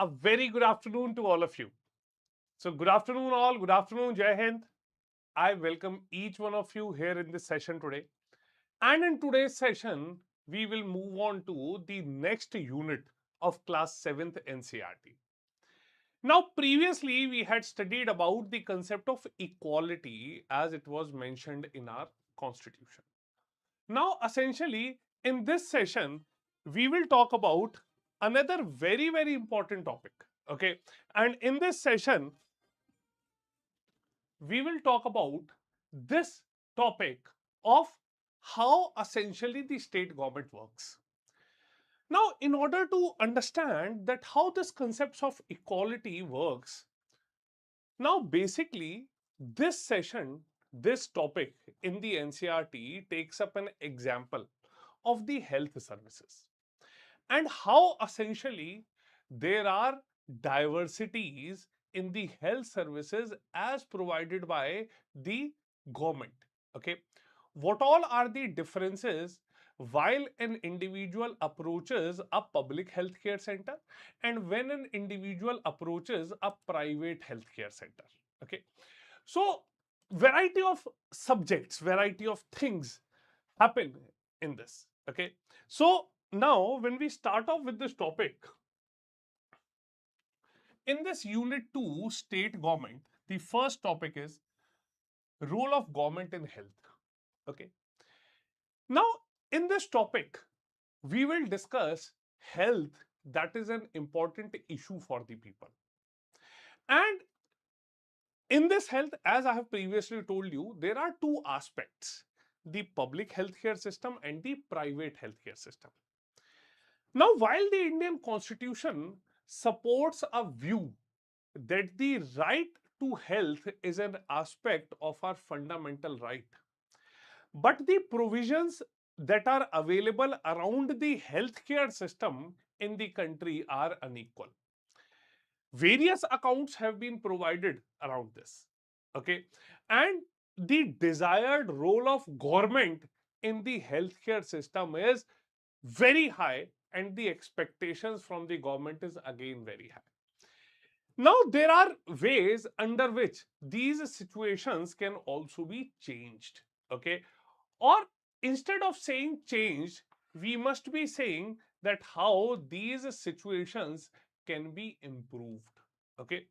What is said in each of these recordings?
A very good afternoon to all of you. So, good afternoon, all. Good afternoon, Jai Hind. I welcome each one of you here in this session today. And in today's session, we will move on to the next unit of class 7th NCERT. Now, previously, we had studied about the concept of equality as it was mentioned in our constitution. Now, essentially, in this session, we will talk about another very important topic. Okay. And in this session, we will talk about this topic of how essentially the state government works. Now, in order to understand that how this concepts of equality works, now basically this session, this topic in the NCERT takes up an example of the health services and how essentially there are diversities in the health services as provided by the government. Okay, what all are the differences while an individual approaches a public healthcare center and when an individual approaches a private healthcare center. Okay, so variety of subjects, variety of things happen in this. Okay, so now when we start off with this topic, in this unit 2 state government, the first topic is role of government in health. Okay, now in this topic we will discuss health, that is an important issue for the people. And in this health, as I have previously told you, there are two aspects: the public healthcare system and the private healthcare system. Now, while the Indian Constitution supports a view that the right to health is an aspect of our fundamental right, but the provisions that are available around the healthcare system in the country are unequal. Various accounts have been provided around this. Okay, and the desired role of government in the healthcare system is very high, and the expectations from the government is again very high. Now, there are ways under which these situations can also be changed. Okay, or instead of saying changed, we must be saying that how these situations can be improved. Okay,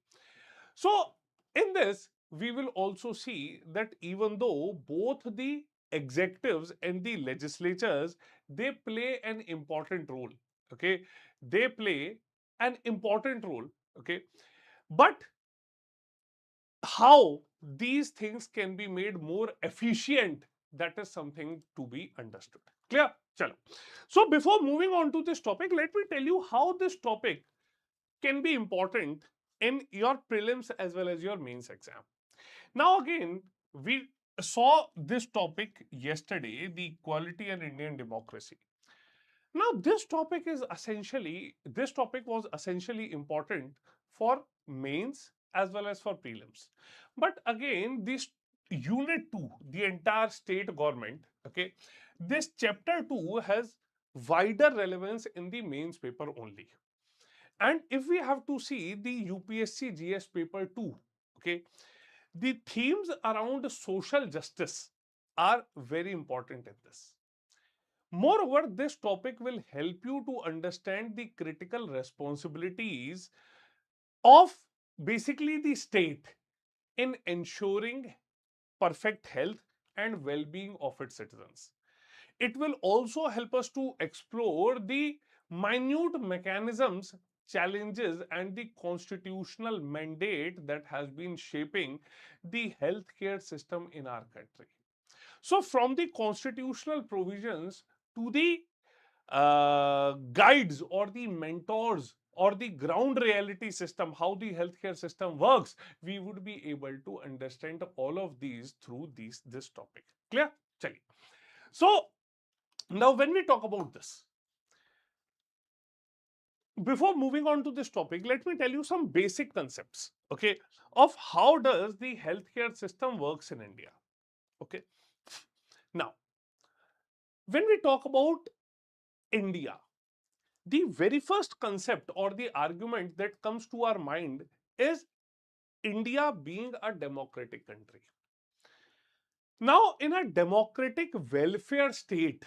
so in this we will also see that even though both the executives and the legislatures, they play an important role. Okay, they play an important role. Okay, but how these things can be made more efficient, that is something to be understood. Clear? Chalo. So before moving on to this topic, let me tell you how this topic can be important in your prelims as well as your mains exam. Now again, we saw this topic yesterday, the equality and Indian democracy. Now this topic was essentially important for mains as well as for prelims. But again, this unit 2, the entire state government, okay, this chapter 2 has wider relevance in the mains paper only. And if we have to see the UPSC GS paper 2, okay, the themes around social justice are very important in this. Moreover, this topic will help you to understand the critical responsibilities of basically the state in ensuring perfect health and well-being of its citizens. It will also help us to explore the minute mechanisms, challenges, and the constitutional mandate that has been shaping the healthcare system in our country. So, from the constitutional provisions to the guides or the mentors or the ground reality system, how the healthcare system works, we would be able to understand all of these through this topic. Clear? Chaliye. So, now when we talk about this, before moving on to this topic, let me tell you some basic concepts, okay, of how does the healthcare system works in India. Okay, now when we talk about India, the very first concept or the argument that comes to our mind is India being a democratic country. Now, in a democratic welfare state,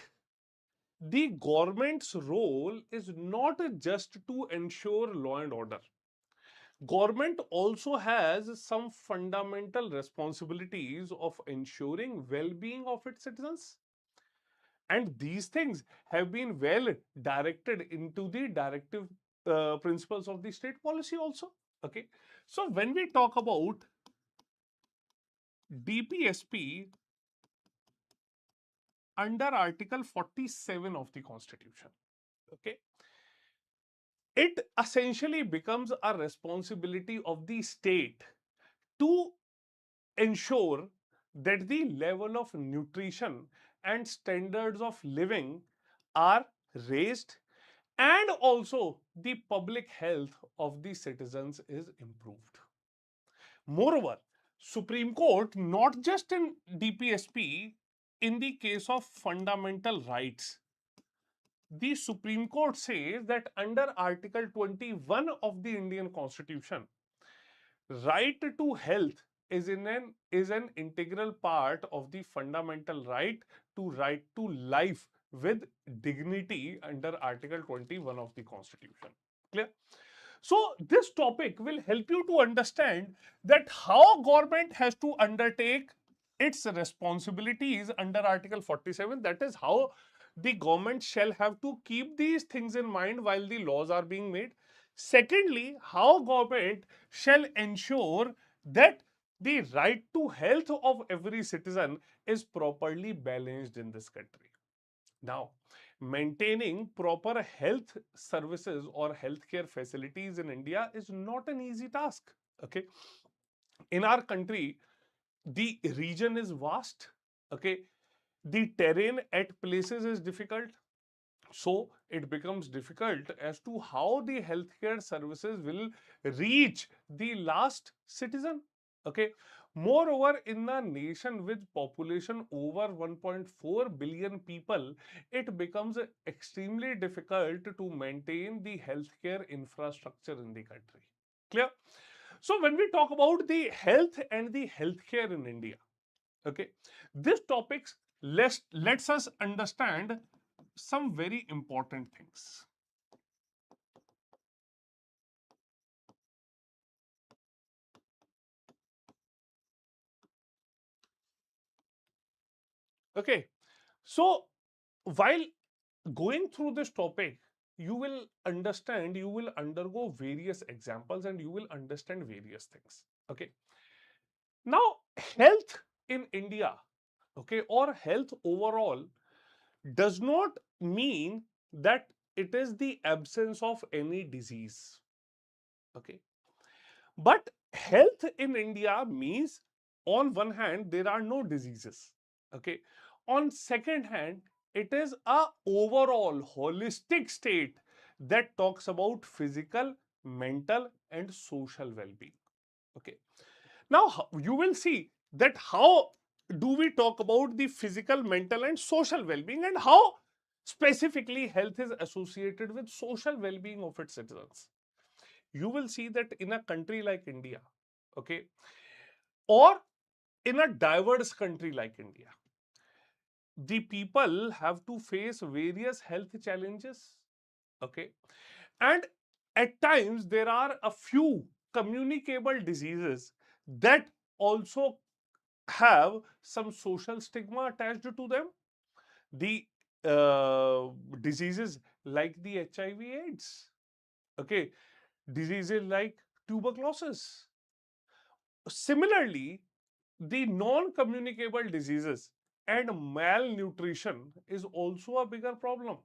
the government's role is not just to ensure law and order. Government also has some fundamental responsibilities of ensuring well-being of its citizens, and these things have been well directed into the directive principles of the state policy also. Okay, so when we talk about DPSP under Article 47 of the Constitution, okay, it essentially becomes a responsibility of the state to ensure that the level of nutrition and standards of living are raised, and also the public health of the citizens is improved. Moreover, Supreme Court, not just in DPSP, in the case of fundamental rights, the Supreme Court says that under Article 21 of the Indian Constitution, right to health is an integral part of the fundamental right to life with dignity under Article 21 of the Constitution. Clear? So this topic will help you to understand that how government has to undertake its responsibilities under Article 47. That is how the government shall have to keep these things in mind while the laws are being made. Secondly, how government shall ensure that the right to health of every citizen is properly balanced in this country. Now, maintaining proper health services or healthcare facilities in India is not an easy task. Okay, in our country, the region is vast. Okay, the terrain at places is difficult, so it becomes difficult as to how the healthcare services will reach the last citizen. Okay, moreover, in a nation with population over 1.4 billion people, it becomes extremely difficult to maintain the healthcare infrastructure in the country. Clear? So when we talk about the health and the healthcare in India, okay, this topics lets us understand some very important things. Okay, so while going through this topic, you will understand, you will undergo various examples and you will understand various things. Okay, now health in India, okay, or health overall does not mean that it is the absence of any disease. Okay, but health in India means, on one hand, there are no diseases. Okay. On second hand, it is a overall holistic state that talks about physical, mental, and social well-being. Okay. Now you will see that how do we talk about the physical, mental, and social well-being, and how specifically health is associated with social well-being of its citizens. You will see that in a country like India, okay, or in a diverse country like India, the people have to face various health challenges, okay, and at times there are a few communicable diseases that also have some social stigma attached to them. The diseases like the HIV/AIDS, okay, diseases like tuberculosis. Similarly, the non-communicable diseases and malnutrition is also a bigger problem.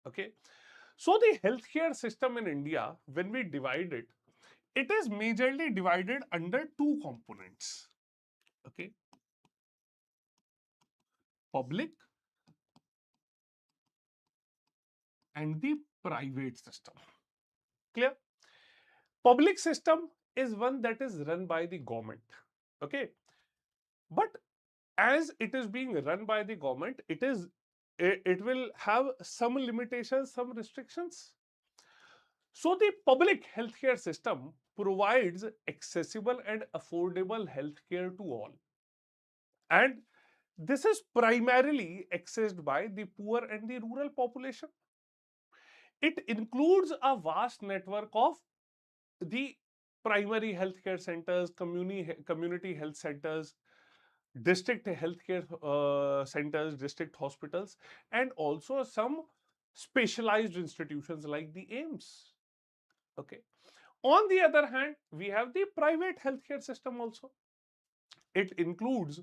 Okay, so the healthcare system in India, when we divide it, it is majorly divided under two components. Okay, public and the private system. Clear? Public system is one that is run by the government. Okay, but as it is being run by the government, it will have some limitations, some restrictions. So the public healthcare system provides accessible and affordable healthcare to all. And this is primarily accessed by the poor and the rural population. It includes a vast network of the primary healthcare centers, community health centers, district healthcare centers, district hospitals, and also some specialized institutions like the AIMS. Okay. On the other hand, we have the private healthcare system also. It includes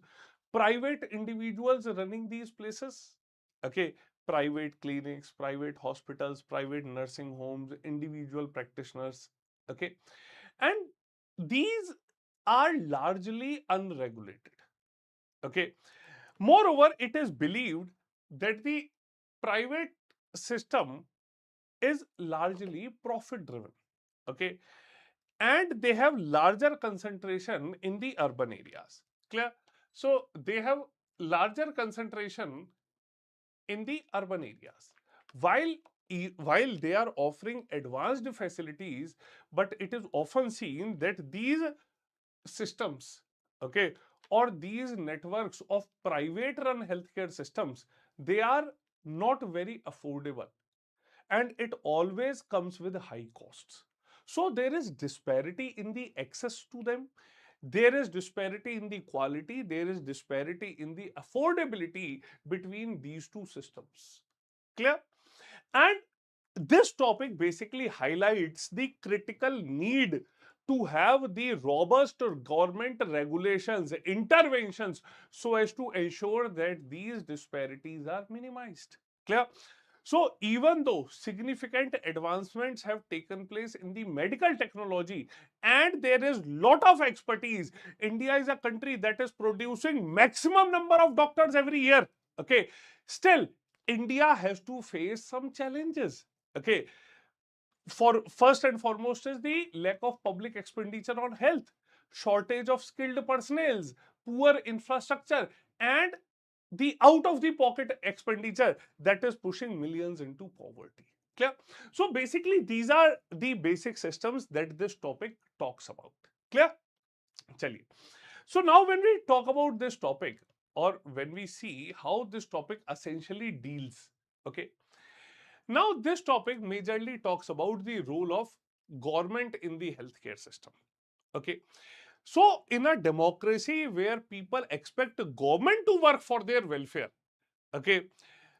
private individuals running these places. Okay. Private clinics, private hospitals, private nursing homes, individual practitioners. Okay. And these are largely unregulated. Okay. Moreover, it is believed that the private system is largely profit driven. Okay. And they have larger concentration in the urban areas. Clear? So they have larger concentration in the urban areas. While while they are offering advanced facilities, but it is often seen that these systems, okay, or these networks of private run healthcare systems, they are not very affordable, and it always comes with high costs. So there is disparity in the access to them, there is disparity in the quality, there is disparity in the affordability between these two systems. Clear? And this topic basically highlights the critical need to have the robust government regulations, interventions, so as to ensure that these disparities are minimized. Clear? So, even though significant advancements have taken place in the medical technology and there is lot of expertise, India is a country that is producing maximum number of doctors every year. Okay, still India has to face some challenges. Okay, for first and foremost is the lack of public expenditure on health, shortage of skilled personnel, poor infrastructure, and the out of the pocket expenditure that is pushing millions into poverty. Clear? So basically these are the basic systems that this topic talks about. Clear? Chaliye. So now when we talk about this topic, or when we see how this topic essentially deals, okay, now this topic majorly talks about the role of government in the healthcare system. Okay, so in a democracy where people expect government to work for their welfare, okay,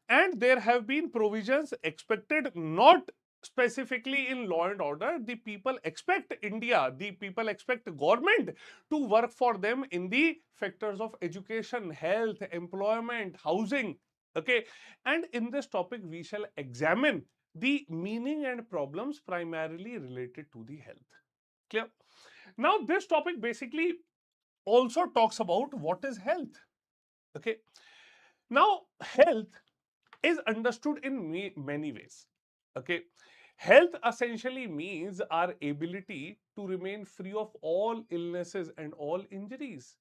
and there have been provisions expected not specifically in law and order, the people expect India, the people expect government to work for them in the factors of education, health, employment, housing. Okay, and in this topic we shall examine the meaning and problems primarily related to the health. Clear? Now this topic basically also talks about what is health. Okay, now health is understood in many ways. Okay, health essentially means our ability to remain free of all illnesses and all injuries.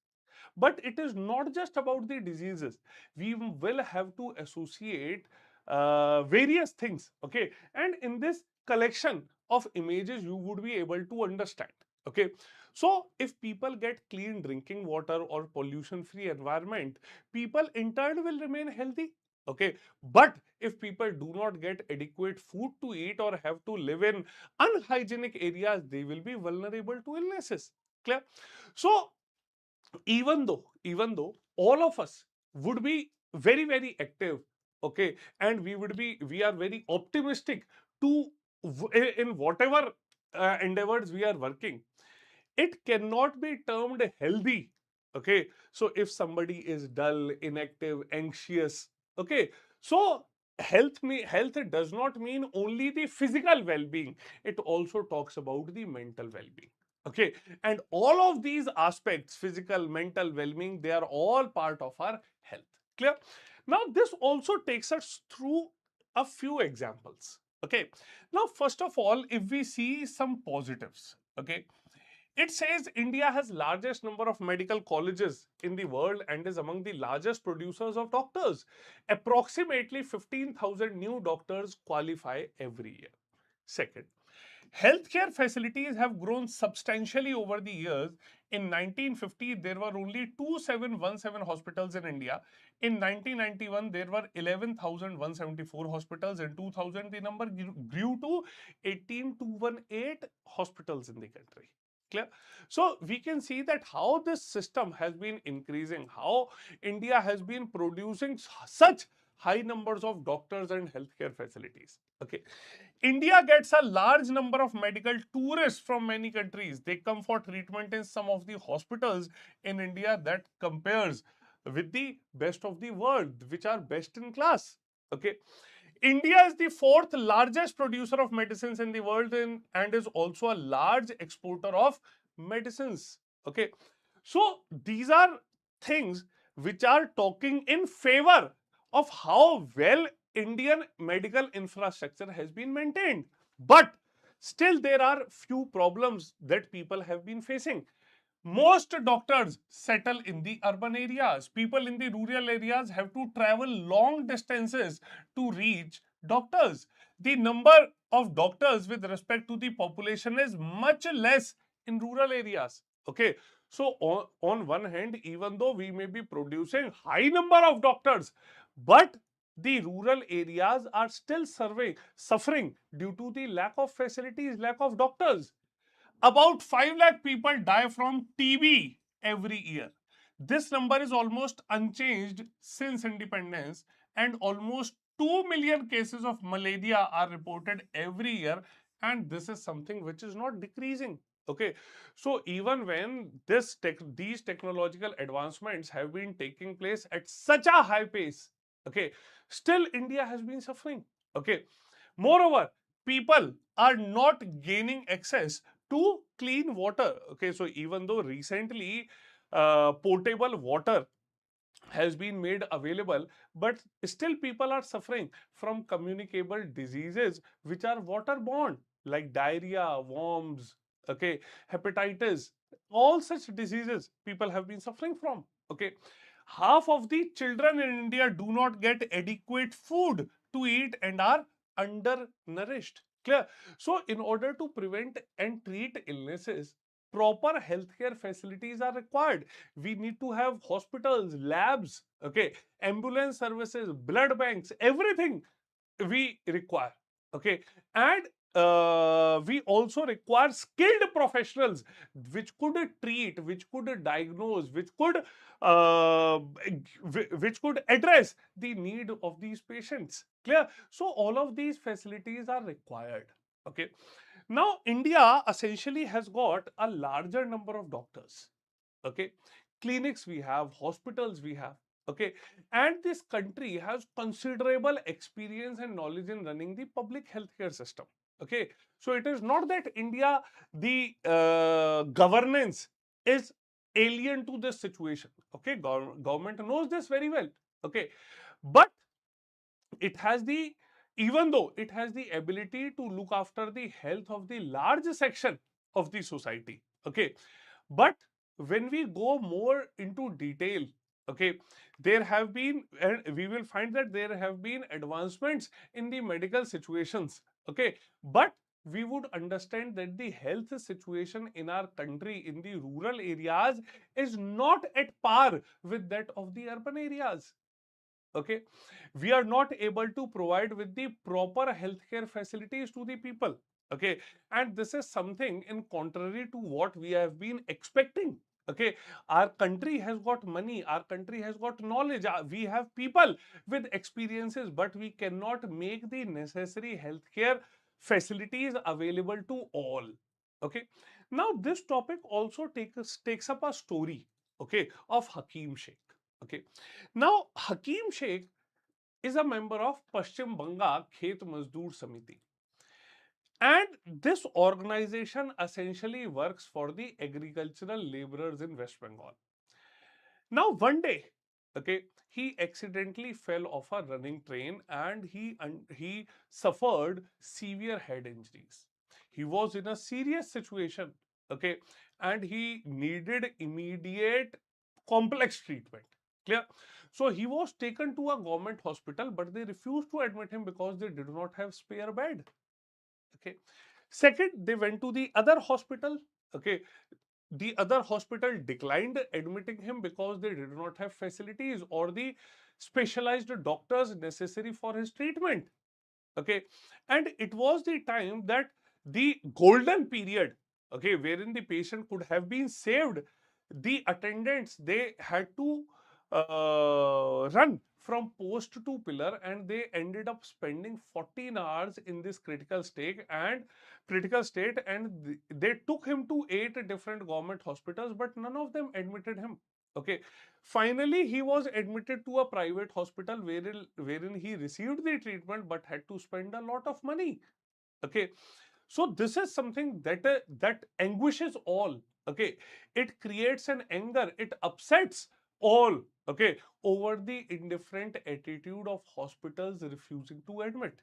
But it is not just about the diseases. We will have to associate various things. Okay, and in this collection of images, you would be able to understand. Okay, so if people get clean drinking water or pollution free environment, people in turn will remain healthy. Okay, but if people do not get adequate food to eat or have to live in unhygienic areas, they will be vulnerable to illnesses. Clear? So even though all of us would be very active, okay, and we are very optimistic to in whatever endeavors we are working, it cannot be termed healthy. Okay, so if somebody is dull, inactive, anxious, okay, so health does not mean only the physical well-being, it also talks about the mental well-being. Okay, and all of these aspects, physical, mental well-being, they are all part of our health. Clear? Now this also takes us through a few examples. Okay, now first of all, if we see some positives, okay, it says India has largest number of medical colleges in the world and is among the largest producers of doctors. Approximately 15,000 new doctors qualify every year. Second, Healthcare facilities have grown substantially over the years. In 1950, there were only 2717 hospitals in India. In 1991, there were 11,174 hospitals. In 2000, the number grew to 18,218 hospitals in the country. Clear? So we can see that how this system has been increasing, how India has been producing such high numbers of doctors and healthcare facilities. Okay. India gets a large number of medical tourists from many countries. They come for treatment in some of the hospitals in India that compares with the best of the world, which are best in class. Okay. India is the fourth largest producer of medicines in the world and is also a large exporter of medicines. Okay. So these are things which are talking in favor of how well Indian medical infrastructure has been maintained. But still, there are few problems that people have been facing. Most doctors settle in the urban areas. People in the rural areas have to travel long distances to reach doctors. The number of doctors with respect to the population is much less in rural areas. Okay. So on one hand, even though we may be producing high number of doctors, but the rural areas are still suffering due to the lack of facilities, lack of doctors. About 5 lakh people die from TB every year. This number is almost unchanged since independence, and almost 2 million cases of malaria are reported every year, and this is something which is not decreasing. Okay, so even when these technological advancements have been taking place at such a high pace, okay, still India has been suffering. Okay, moreover, people are not gaining access to clean water. Okay, so even though recently potable water has been made available, but still people are suffering from communicable diseases which are waterborne, like diarrhea, worms, okay, hepatitis, all such diseases people have been suffering from. Okay, half of the children in India do not get adequate food to eat and are undernourished. Clear? So in order to prevent and treat illnesses, proper healthcare facilities are required. We need to have hospitals, labs, okay, ambulance services, blood banks, everything we require. Okay, and we also require skilled professionals which could treat, which could diagnose, which could address the need of these patients. Clear? So all of these facilities are required. Okay, now India essentially has got a larger number of doctors. Okay, clinics we have, hospitals we have. Okay, and this country has considerable experience and knowledge in running the public healthcare system. Okay, so it is not that India, the governance is alien to this situation. Okay, government knows this very well. Okay, but it has the, even though it has the ability to look after the health of the large section of the society. Okay, but when we go more into detail, okay, there have been, and we will find that there have been advancements in the medical situations. Okay, but we would understand that the health situation in our country in the rural areas is not at par with that of the urban areas. Okay, we are not able to provide with the proper healthcare facilities to the people. Okay, and this is something in contrary to what we have been expecting. Okay, our country has got money, our country has got knowledge, we have people with experiences, but we cannot make the necessary healthcare facilities available to all. Okay, now this topic also takes up a story, okay, of Hakim Sheikh. Okay, now Hakim Sheikh is a member of Paschim Banga Khet Mazdoor Samiti. And this organization essentially works for the agricultural laborers in West Bengal. Now, one day, okay, he accidentally fell off a running train and he suffered severe head injuries. He was in a serious situation, okay, and he needed immediate complex treatment. Clear? So he was taken to a government hospital, but they refused to admit him because they did not have spare bed. Okay. Second, they went to the other hospital. Okay, the other hospital declined admitting him because they did not have facilities or the specialized doctors necessary for his treatment. Okay, and it was the time that the golden period, okay, wherein the patient could have been saved. The attendants, they had to run from post to pillar, and they ended up spending 14 hours in this critical state, and they took him to 8 different government hospitals, but none of them admitted him. Okay, finally he was admitted to a private hospital wherein he received the treatment but had to spend a lot of money. Okay, so this is something that anguishes all. Okay, it creates an anger, it upsets all. Okay, over the indifferent attitude of hospitals refusing to admit.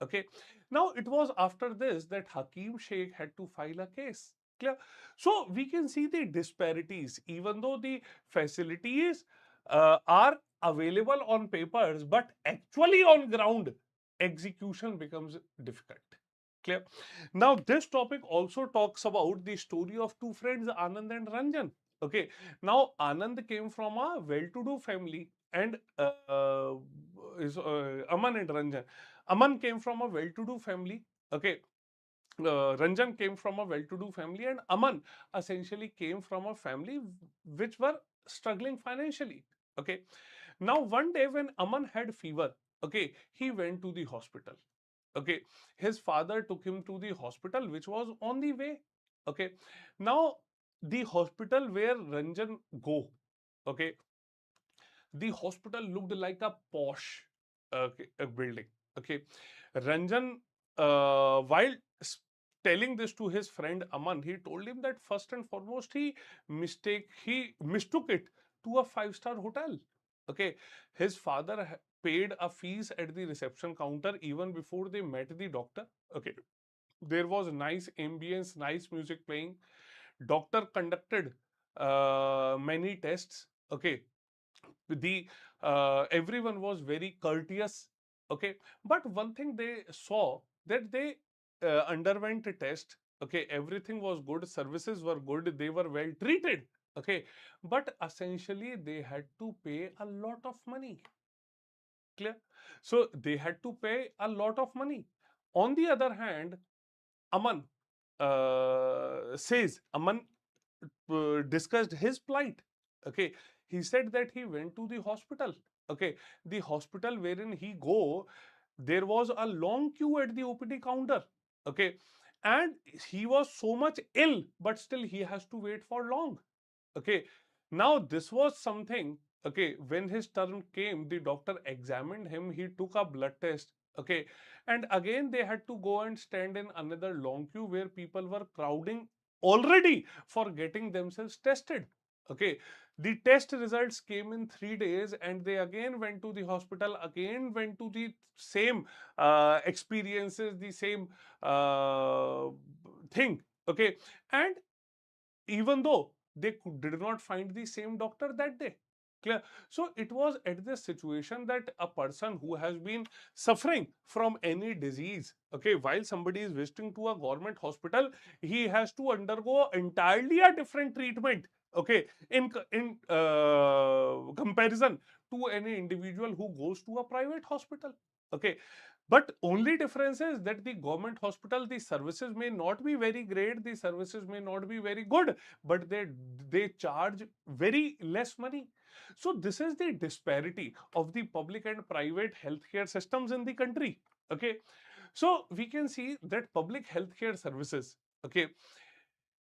Okay, now it was after this that Hakim Sheikh had to file a case. Clear? So we can see the disparities, even though the facilities are available on papers, but actually on ground, execution becomes difficult. Clear? Now, this topic also talks about the story of two friends, Anand and Ranjan. Okay, now Anand came from a well-to-do family, and is Aman and Ranjan. Aman came from a well-to-do family. Okay, Ranjan came from a well-to-do family, and Aman essentially came from a family which were struggling financially. Okay, now one day when Aman had fever, okay, he went to the hospital. Okay, his father took him to the hospital, which was on the way. Okay, now the hospital where Ranjan go. Okay, the hospital looked like a posh building. Okay, Ranjan, while telling this to his friend Aman, he told him that first and foremost he mistook it to a five-star hotel. Okay, his father paid a fees at the reception counter even before they met the doctor. Okay, there was nice ambience, nice music playing. Doctor conducted many tests. Okay, the everyone was very courteous. Okay, but one thing they saw, that they underwent a test. Okay, everything was good, services were good, they were well treated. Okay, but essentially they had to pay a lot of money. Clear? So they had to pay a lot of money. On the other hand, Aman Aman discussed his plight. Okay, he said that he went to the hospital. Okay, the hospital wherein he go, there was a long queue at the OPD counter. Okay, and he was so much ill, but still he has to wait for long. Okay, now this was something. Okay, when his turn came, the doctor examined him, he took a blood test. Okay, and again they had to go and stand in another long queue where people were crowding already for getting themselves tested. Okay, the test results came in 3 days, and they again went to the hospital, again went to the same experiences, the same thing. Okay, and even though they did not find the same doctor that day. Clear? So it was at this situation that a person who has been suffering from any disease, okay, while somebody is visiting to a government hospital, he has to undergo entirely a different treatment. Okay, in comparison to any individual who goes to a private hospital. Okay, but only difference is that the government hospital, the services may not be very great, the services may not be very good, but they charge very less money. So this is the disparity of the public and private healthcare systems in the country. Okay, so we can see that public healthcare services, okay,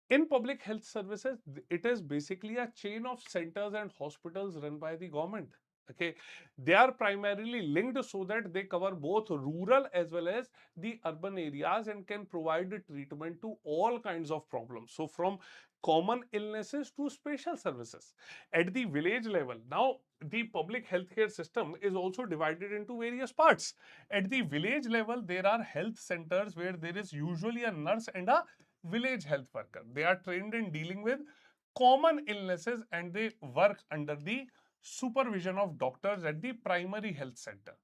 in public health services, it is basically a chain of centers and hospitals run by the government. Okay, they are primarily linked so that they cover both rural as well as the urban areas and can provide treatment to all kinds of problems. So, from common illnesses to special services at the village level. Now, the public healthcare system is also divided into various parts. At the village level, there are health centers where there is usually a nurse and a village health worker. They are trained in dealing with common illnesses, and they work under the supervision of doctors at the primary health center.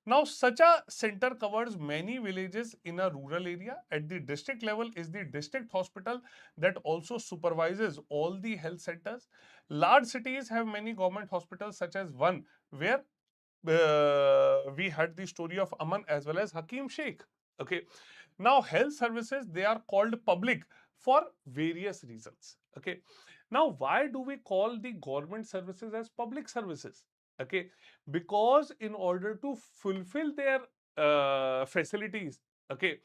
Now, such a center covers many villages in a rural area. At the district level is the district hospital that also supervises all the health centers. Large cities have many government hospitals, such as one where we had the story of Aman as well as Hakim Sheikh. Okay. Now, health services, they are called public for various reasons. Okay. Now, why do we call the government services as public services? Okay. Because in order to fulfill their facilities, okay,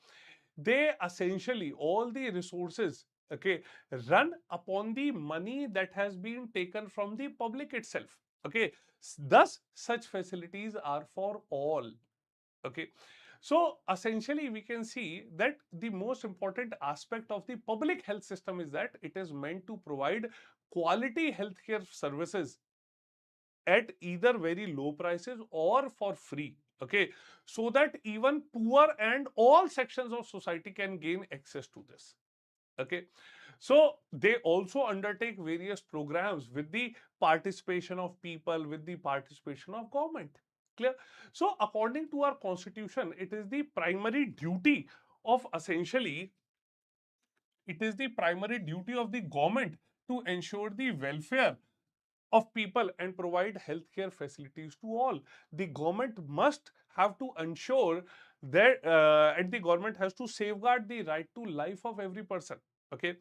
they essentially, all the resources, okay, run upon the money that has been taken from the public itself. Okay. Thus, such facilities are for all. Okay. So essentially, we can see that the most important aspect of the public health system is that it is meant to provide quality healthcare services at either very low prices or for free. Okay. So that even poor and all sections of society can gain access to this. Okay. So they also undertake various programs with the participation of people, with the participation of government. Clear? So according to our constitution, it is the primary duty of essentially, it is the primary duty of the government to ensure the welfare of people and provide healthcare facilities to all. The government must have to ensure that, and the government has to safeguard the right to life of every person. Okay.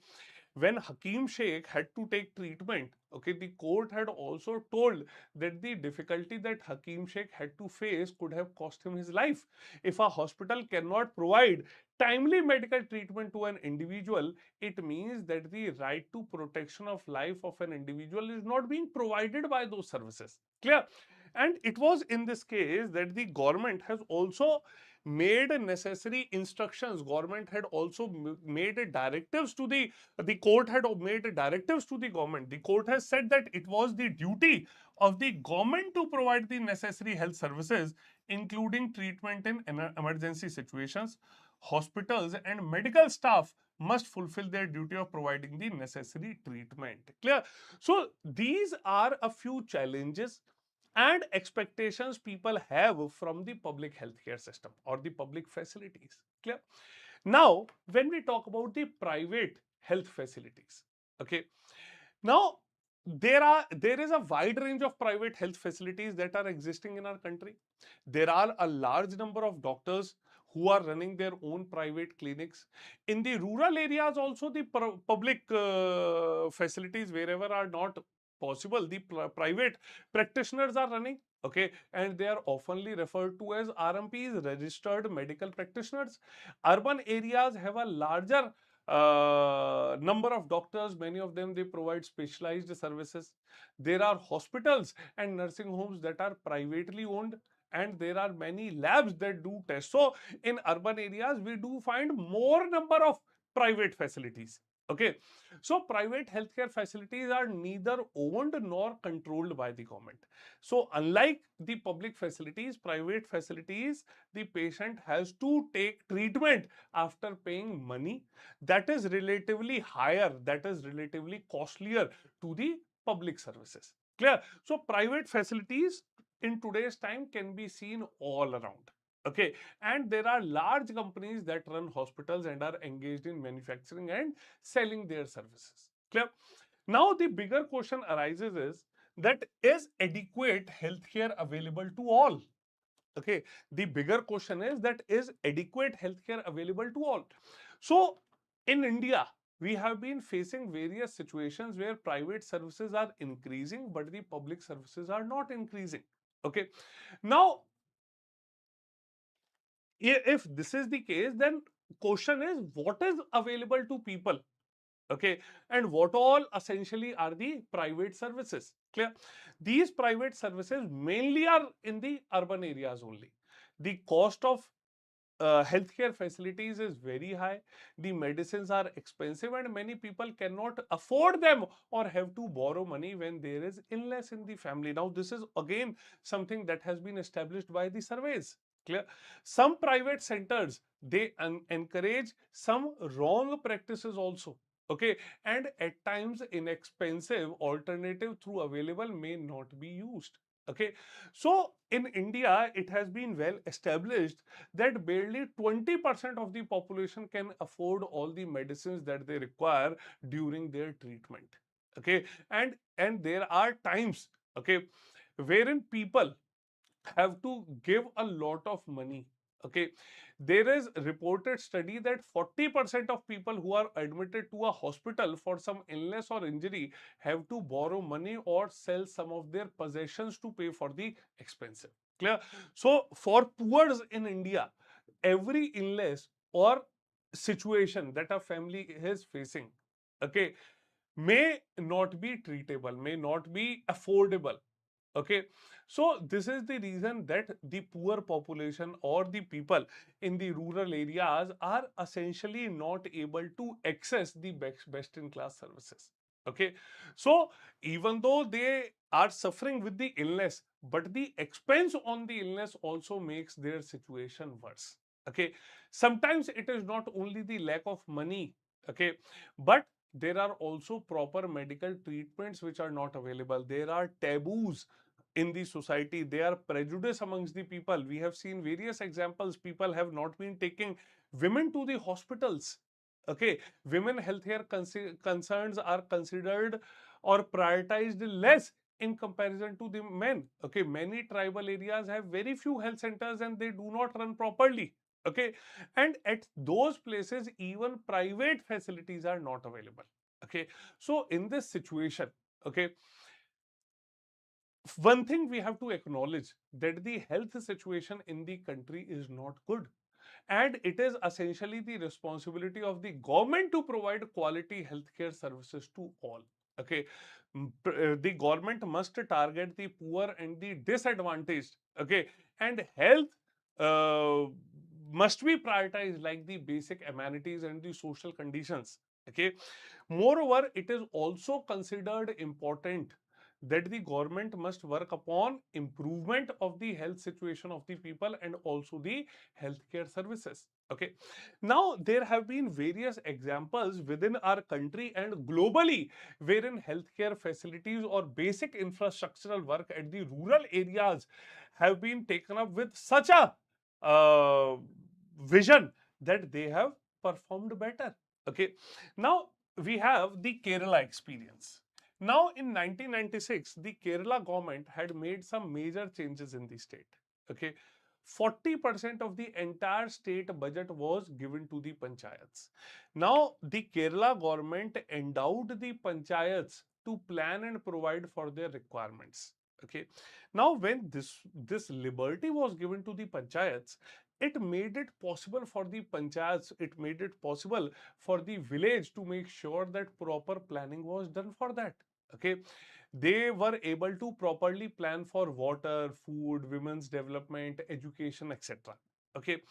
When Hakim Sheikh had to take treatment, okay, the court had also told that the difficulty that Hakim Sheikh had to face could have cost him his life. If a hospital cannot provide timely medical treatment to an individual, it means that the right to protection of life of an individual is not being provided by those services. Clear? And it was in this case that the government has also made necessary instructions. Government had also made directives to the court had made directives to the government. The court has said that it was the duty of the government to provide the necessary health services, including treatment in emergency situations. Hospitals and medical staff must fulfill their duty of providing the necessary treatment. Clear? So these are a few challenges and expectations people have from the public healthcare system or the public facilities. Clear? Now, when we talk about the private health facilities, okay, now there is a wide range of private health facilities that are existing in our country. There are a large number of doctors who are running their own private clinics. In the rural areas also, the public facilities wherever are not possible, the private practitioners are running. Okay, and they are oftenly referred to as RMPs, registered medical practitioners. Urban areas have a larger number of doctors. Many of them, they provide specialized services. There are hospitals and nursing homes that are privately owned, and there are many labs that do tests. So in urban areas, we do find more number of private facilities. Okay. So private healthcare facilities are neither owned nor controlled by the government. So unlike the public facilities, private facilities, the patient has to take treatment after paying money that is relatively higher, that is relatively costlier to the public services. Clear? So private facilities in today's time can be seen all around. Okay, and there are large companies that run hospitals and are engaged in manufacturing and selling their services. Clear? Now the bigger question arises is that is adequate healthcare available to all? Okay, the bigger question is that is adequate healthcare available to all? So in India, we have been facing various situations where private services are increasing, but the public services are not increasing. Okay, now if this is the case, then question is what is available to people? Okay, and what all essentially are the private services? Clear? These private services mainly are in the urban areas only. The cost of healthcare facilities is very high. The medicines are expensive, and many people cannot afford them or have to borrow money when there is illness in the family. Now, this is again something that has been established by the surveys. Clear? Some private centers, they encourage some wrong practices also. Okay, and at times inexpensive alternative through available may not be used. Okay, so in India, it has been well established that barely 20% of the population can afford all the medicines that they require during their treatment. Okay, and there are times, okay, wherein people have to give a lot of money. Okay, there is reported study that 40% of people who are admitted to a hospital for some illness or injury have to borrow money or sell some of their possessions to pay for the expensive. Clear? So for poors in India, every illness or situation that a family is facing, okay, may not be treatable, may not be affordable. Okay, so this is the reason that the poor population or the people in the rural areas are essentially not able to access the best in class services. Okay, so even though they are suffering with the illness, but the expense on the illness also makes their situation worse. Okay, sometimes it is not only the lack of money, okay, but there are also proper medical treatments which are not available. There are taboos in the society. There are prejudice amongst the people. We have seen various examples. People have not been taking women to the hospitals. Okay, women healthcare concerns are considered or prioritized less in comparison to the men. Okay, many tribal areas have very few health centers and they do not run properly. Okay, and at those places even private facilities are not available. Okay, so in this situation, okay, one thing we have to acknowledge that the health situation in the country is not good, and it is essentially the responsibility of the government to provide quality healthcare services to all. Okay, the government must target the poor and the disadvantaged. Okay, and health uh, must be prioritized like the basic amenities and the social conditions. Okay, moreover, it is also considered important that the government must work upon improvement of the health situation of the people and also the healthcare services. Okay, now there have been various examples within our country and globally wherein healthcare facilities or basic infrastructural work at the rural areas have been taken up with such a vision that they have performed better. Okay, now we have the Kerala experience. Now, in 1996, the Kerala government had made some major changes in the state. Okay, 40% of the entire state budget was given to the panchayats. Now, the Kerala government endowed the panchayats to plan and provide for their requirements. Okay, now when this liberty was given to the panchayats, it made it possible for the panchayats, it made it possible for the village to make sure that proper planning was done for that. Okay, they were able to properly plan for water, food, women's development, education, etc. Okay,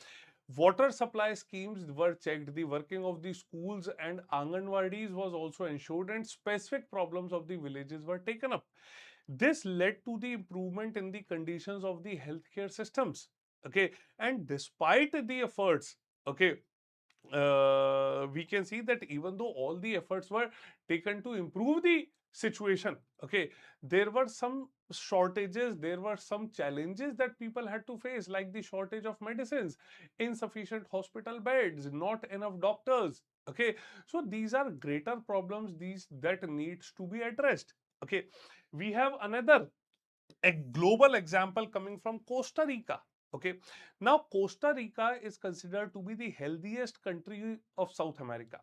water supply schemes were checked, the working of the schools and anganwadis was also ensured, and specific problems of the villages were taken up. This led to the improvement in the conditions of the healthcare systems. Okay, and despite the efforts, okay, we can see that even though all the efforts were taken to improve the situation, okay, there were some shortages, there were some challenges that people had to face, like the shortage of medicines, insufficient hospital beds, not enough doctors. Okay, so these are greater problems these that needs to be addressed. Okay, we have another a global example coming from Costa Rica. Okay, now Costa Rica is considered to be the healthiest country of South America,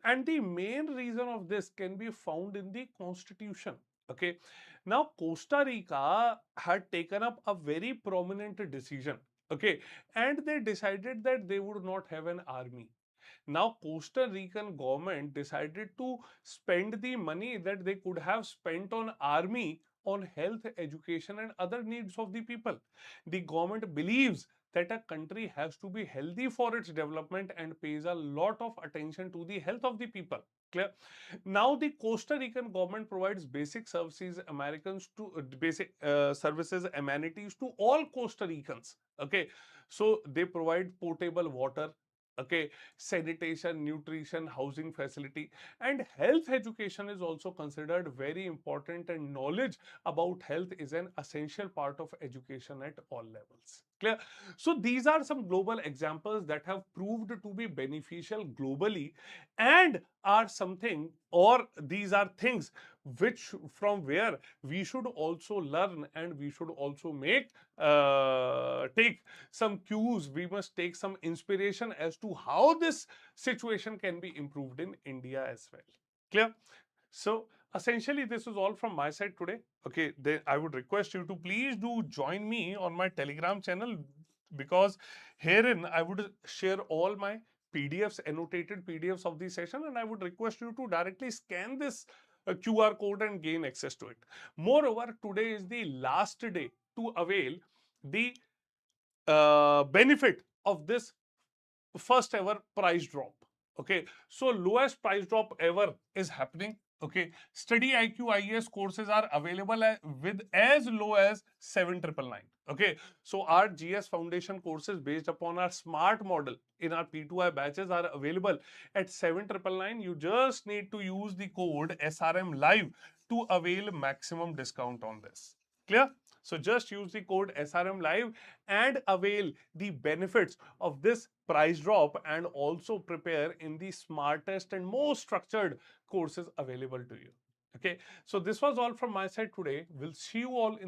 and the main reason of this can be found in the constitution. Okay, now Costa Rica had taken up a very prominent decision. Okay, and they decided that they would not have an army. Now Costa Rican government decided to spend the money that they could have spent on army on health, education and other needs of the people. The government believes that a country has to be healthy for its development and pays a lot of attention to the health of the people. Clear? Now the Costa Rican government provides basic services Americans to basic services amenities to all Costa Ricans. Okay, so they provide potable water. okay, sanitation, nutrition, housing facility, and health education is also considered very important, and knowledge about health is an essential part of education at all levels. Clear? So these are some global examples that have proved to be beneficial globally, and are something, or these are things which from where we should also learn, and we should also take some cues, we must take some inspiration as to how this situation can be improved in India as well. Clear? So essentially this is all from my side today. Okay, then I would request you to please do join me on my Telegram channel, because herein I would share all my PDFs, annotated PDFs of the session, and I would request you to directly scan this QR code and gain access to it. Moreover, today is the last day to avail the benefit of this first ever price drop. Okay, so lowest price drop ever is happening. Okay, StudyIQ IAS courses are available with as low as 7,999. Okay, so our GS Foundation courses based upon our smart model in our P2I batches are available at 7,999. You just need to use the code SRM Live to avail maximum discount on this. Clear? So just use the code SRM Live and avail the benefits of this price drop, and also prepare in the smartest and most structured courses available to you. Okay, so this was all from my side today. We'll see you all in the